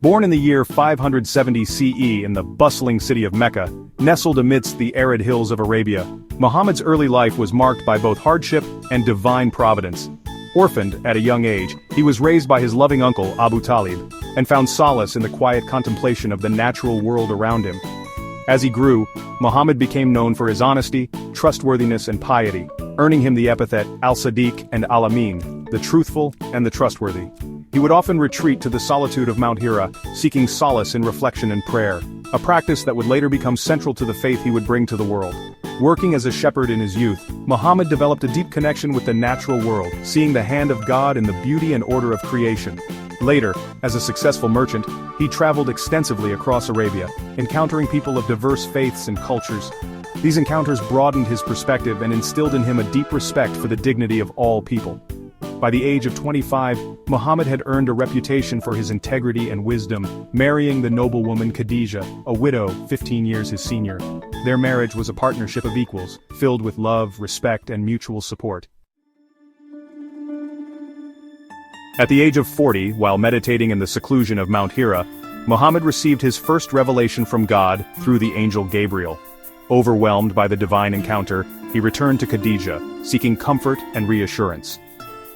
Born in the year 570 CE in the bustling city of Mecca, nestled amidst the arid hills of Arabia, Muhammad's early life was marked by both hardship and divine providence. Orphaned at a young age, he was raised by his loving uncle Abu Talib, and found solace in the quiet contemplation of the natural world around him. As he grew, Muhammad became known for his honesty, trustworthiness and piety, earning him the epithet al-Sadiq and al-Amin, the truthful and the trustworthy. He would often retreat to the solitude of Mount Hira, seeking solace in reflection and prayer, a practice that would later become central to the faith he would bring to the world. Working as a shepherd in his youth, Muhammad developed a deep connection with the natural world, seeing the hand of God in the beauty and order of creation. Later, as a successful merchant, he traveled extensively across Arabia, encountering people of diverse faiths and cultures. These encounters broadened his perspective and instilled in him a deep respect for the dignity of all people. By the age of 25, Muhammad had earned a reputation for his integrity and wisdom, marrying the noblewoman Khadija, a widow 15 years his senior. Their marriage was a partnership of equals, filled with love, respect, and mutual support. At the age of 40, while meditating in the seclusion of Mount Hira, Muhammad received his first revelation from God through the angel Gabriel. Overwhelmed by the divine encounter, he returned to Khadija, seeking comfort and reassurance.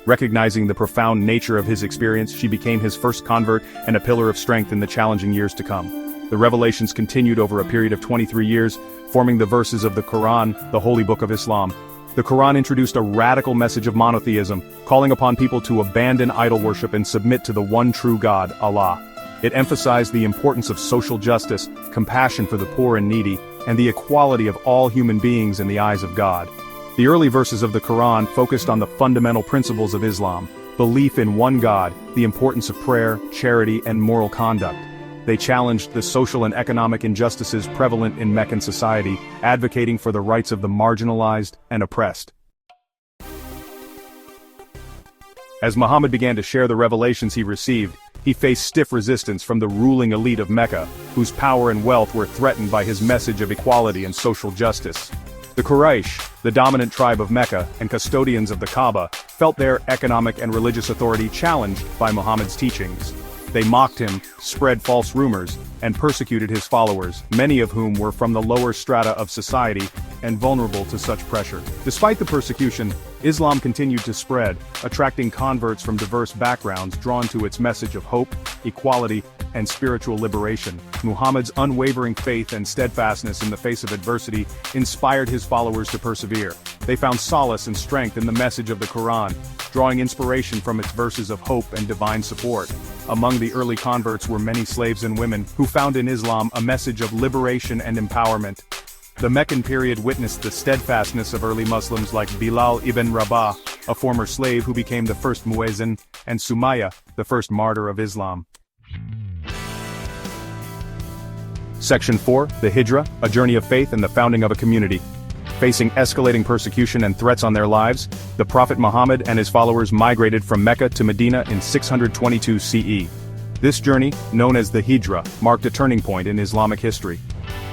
Recognizing the profound nature of his experience, she became his first convert and a pillar of strength in the challenging years to come. The revelations continued over a period of 23 years, forming the verses of the Quran, the holy book of Islam. The Quran introduced a radical message of monotheism, calling upon people to abandon idol worship and submit to the one true God, Allah. It emphasized the importance of social justice, compassion for the poor and needy, and the equality of all human beings in the eyes of God. The early verses of the Quran focused on the fundamental principles of Islam, belief in one God, the importance of prayer, charity, and moral conduct. They challenged the social and economic injustices prevalent in Meccan society, advocating for the rights of the marginalized and oppressed. As Muhammad began to share the revelations he received, he faced stiff resistance from the ruling elite of Mecca, whose power and wealth were threatened by his message of equality and social justice. The Quraysh, the dominant tribe of Mecca and custodians of the Kaaba, felt their economic and religious authority challenged by Muhammad's teachings. They mocked him, spread false rumors, and persecuted his followers, many of whom were from the lower strata of society and vulnerable to such pressure. Despite the persecution, Islam continued to spread, attracting converts from diverse backgrounds drawn to its message of hope, equality, and spiritual liberation. Muhammad's unwavering faith and steadfastness in the face of adversity inspired his followers to persevere. They found solace and strength in the message of the Quran, drawing inspiration from its verses of hope and divine support. Among the early converts were many slaves and women who found in Islam a message of liberation and empowerment. The Meccan period witnessed the steadfastness of early Muslims like Bilal ibn Rabah, a former slave who became the first muezzin, and Sumayya, the first martyr of Islam. Section 4, the Hijra, a journey of faith and the founding of a community. Facing escalating persecution and threats on their lives, the Prophet Muhammad and his followers migrated from Mecca to Medina in 622 CE. This journey, known as the Hijra, marked a turning point in Islamic history.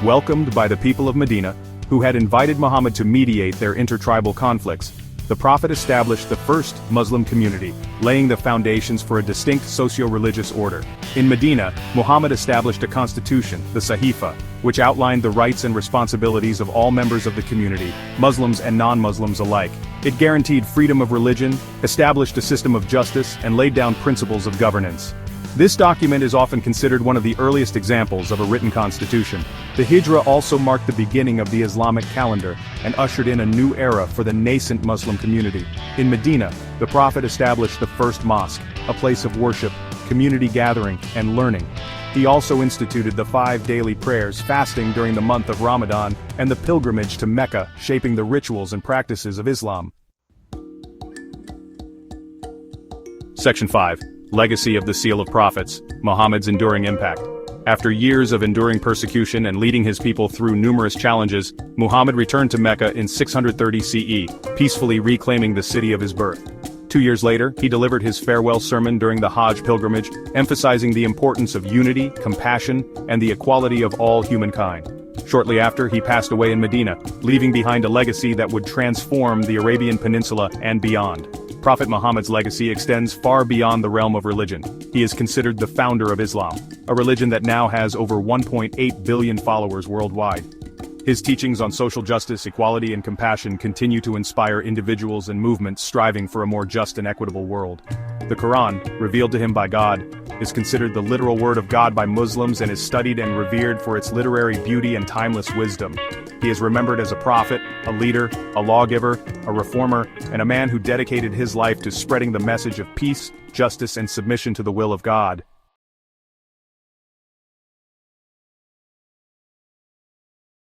Welcomed by the people of Medina, who had invited Muhammad to mediate their intertribal conflicts, the Prophet established the first Muslim community, laying the foundations for a distinct socio-religious order. In Medina, Muhammad established a constitution, the Sahifa, which outlined the rights and responsibilities of all members of the community, Muslims and non-Muslims alike. It guaranteed freedom of religion, established a system of justice, and laid down principles of governance. This document is often considered one of the earliest examples of a written constitution. The Hijra also marked the beginning of the Islamic calendar and ushered in a new era for the nascent Muslim community. In Medina, the Prophet established the first mosque, a place of worship, community gathering, and learning. He also instituted the 5 daily prayers, fasting during the month of Ramadan, and the pilgrimage to Mecca, shaping the rituals and practices of Islam. Section 5. Legacy of the Seal of Prophets, Muhammad's enduring impact. After years of enduring persecution and leading his people through numerous challenges, Muhammad returned to Mecca in 630 CE, peacefully reclaiming the city of his birth. 2 years later, he delivered his farewell sermon during the Hajj pilgrimage, emphasizing the importance of unity, compassion, and the equality of all humankind. Shortly after, he passed away in Medina, leaving behind a legacy that would transform the Arabian Peninsula and beyond. Prophet Muhammad's legacy extends far beyond the realm of religion. He is considered the founder of Islam, a religion that now has over 1.8 billion followers worldwide. His teachings on social justice, equality, and compassion continue to inspire individuals and movements striving for a more just and equitable world. The Quran, revealed to him by God, is considered the literal word of God by Muslims and is studied and revered for its literary beauty and timeless wisdom. He is remembered as a prophet, a leader, a lawgiver, a reformer, and a man who dedicated his life to spreading the message of peace, justice, and submission to the will of God.